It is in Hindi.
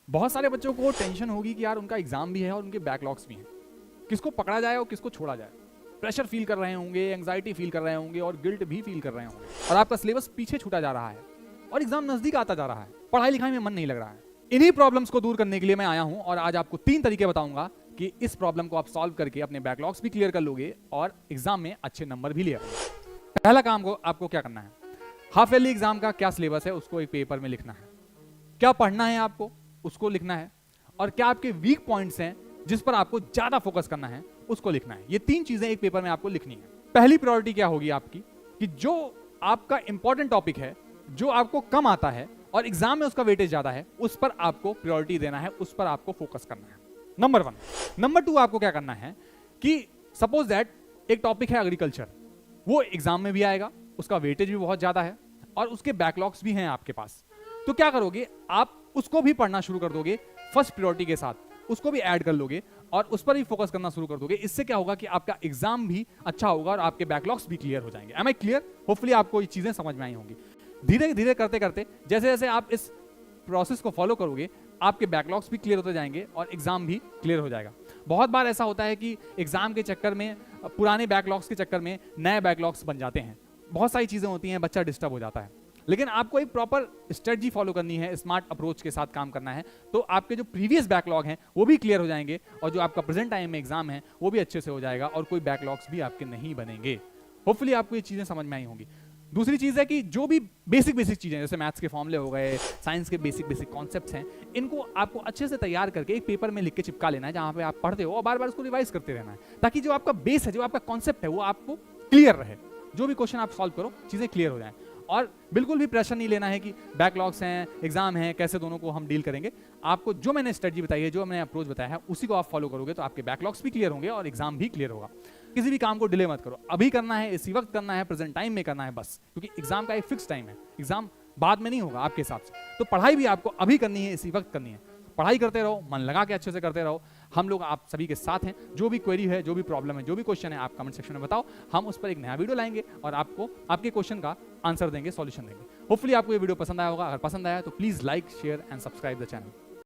बहुत सारे बच्चों को टेंशन होगी कि यार उनका एग्जाम भी है और उनके बैकलॉग्स भी हैं, किसको पकड़ा जाए और किसको छोड़ा जाए। प्रेशर फील कर रहे होंगे, एंग्जाइटी फील कर रहे होंगे और गिल्ट भी फील कर रहे होंगे, और आपका सिलेबस पीछे छूटा जा रहा है और एग्जाम नजदीक आता जा रहा है, पढ़ाई लिखाई में मन नहीं लग रहा है। इन्हीं प्रॉब्लम्स को दूर करने के लिए मैं आया हूं और आज आपको 3 तरीके बताऊंगा कि इस प्रॉब्लम को आप सॉल्व करके अपने बैकलॉग्स भी क्लियर कर लोगे और एग्जाम में अच्छे नंबर भी ले आओगे। पहला काम को आपको क्या करना है, हाफ ईयरली एग्जाम का क्या सिलेबस है उसको एक पेपर में लिखना है, क्या पढ़ना है आपको उसको लिखना है, और क्या आपके वीक पॉइंट्स हैं जिस पर आपको ज्यादा फोकस करना है उसको लिखना है। ये 3 चीजें एक पेपर में आपको लिखनी है। पहली प्रायोरिटी क्या होगी आपकी कि जो आपका इंपॉर्टेंट टॉपिक है, जो आपको कम आता है और एग्जाम में उसका वेटेज ज्यादा है, उस पर आपको प्रायोरिटी देना है, उस पर आपको फोकस करना है। नंबर 1। नंबर 2 आपको क्या करना है कि सपोज दैट एक टॉपिक है एग्रीकल्चर, वो एग्जाम में भी आएगा, उसका वेटेज भी बहुत ज्यादा है और उसके बैकलॉग्स भी हैं आपके पास। तो क्या करोगे, आप उसको भी पढ़ना शुरू कर दोगे फर्स्ट प्रायोरिटी के साथ, उसको भी ऐड कर लोगे और उस पर ही फोकस करना शुरू कर दोगे। इससे क्या होगा कि आपका एग्जाम भी अच्छा होगा और आपके बैकलॉग्स भी क्लियर हो जाएंगे। M I clear? होपफुली आपको ये चीजें समझ में आई होंगी। धीरे धीरे करते करते जैसे जैसे आप इस प्रोसेस को फॉलो करोगे, आपके बैकलॉग्स भी क्लियर होते जाएंगे और एग्जाम भी क्लियर हो जाएगा। बहुत बार ऐसा होता है कि एग्जाम के चक्कर में, पुराने बैकलॉग्स के चक्कर में नए बैकलॉग्स बन जाते हैं, बहुत सारी चीजें होती हैं, बच्चा डिस्टर्ब हो जाता है। लेकिन आपको एक प्रॉपर स्ट्रेटजी फॉलो करनी है, स्मार्ट अप्रोच के साथ काम करना है, तो आपके जो प्रीवियस बैकलॉग हैं वो भी क्लियर हो जाएंगे और जो आपका प्रेजेंट टाइम में एग्जाम है वो भी अच्छे से हो जाएगा और कोई बैकलॉग्स भी आपके नहीं बनेंगे। होपफुली आपको ये चीजें समझ में आई होंगी। दूसरी चीज है कि जो भी बेसिक चीजें जैसे मैथ्स के फॉर्मूले हो गए, साइंस के बेसिक कॉन्सेप्ट्स हैं, इनको आपको अच्छे से तैयार करके एक पेपर में लिख के चिपका लेना है जहां पे आप पढ़ते हो और बार बार उसको रिवाइज करते रहना है, ताकि जो आपका बेस है, जो आपका कॉन्सेप्ट है, वो आपको क्लियर रहे। जो भी क्वेश्चन आप सॉल्व करो चीजें क्लियर हो जाएं और बिल्कुल भी प्रेशर नहीं लेना है कि बैकलॉग्स हैं, एग्जाम है, कैसे दोनों को हम डील करेंगे। आपको जो मैंने स्ट्रेटजी बताई है, जो मैंने अप्रोच बताया है, उसी को आप फॉलो करोगे तो आपके बैकलॉग्स भी क्लियर होंगे और एग्जाम भी क्लियर होगा। किसी भी काम को डिले मत करो, अभी करना है, इसी वक्त करना है, प्रेजेंट टाइम में करना है बस, क्योंकि एग्जाम का एक फिक्स टाइम है, एग्जाम बाद में नहीं होगा आपके हिसाब से। तो पढ़ाई भी आपको अभी करनी है, इसी वक्त करनी है। पढ़ाई करते रहो, मन लगा के अच्छे से करते रहो। हम लोग आप सभी के साथ हैं। जो भी क्वेरी है, जो भी प्रॉब्लम है, जो भी क्वेश्चन है, आप कमेंट सेक्शन में बताओ, हम उस पर एक नया वीडियो लाएंगे और आपको आपके क्वेश्चन का आंसर देंगे, सॉल्यूशन देंगे। होपफुली आपको ये वीडियो पसंद आया होगा। अगर पसंद आया तो please like, share and subscribe the channel.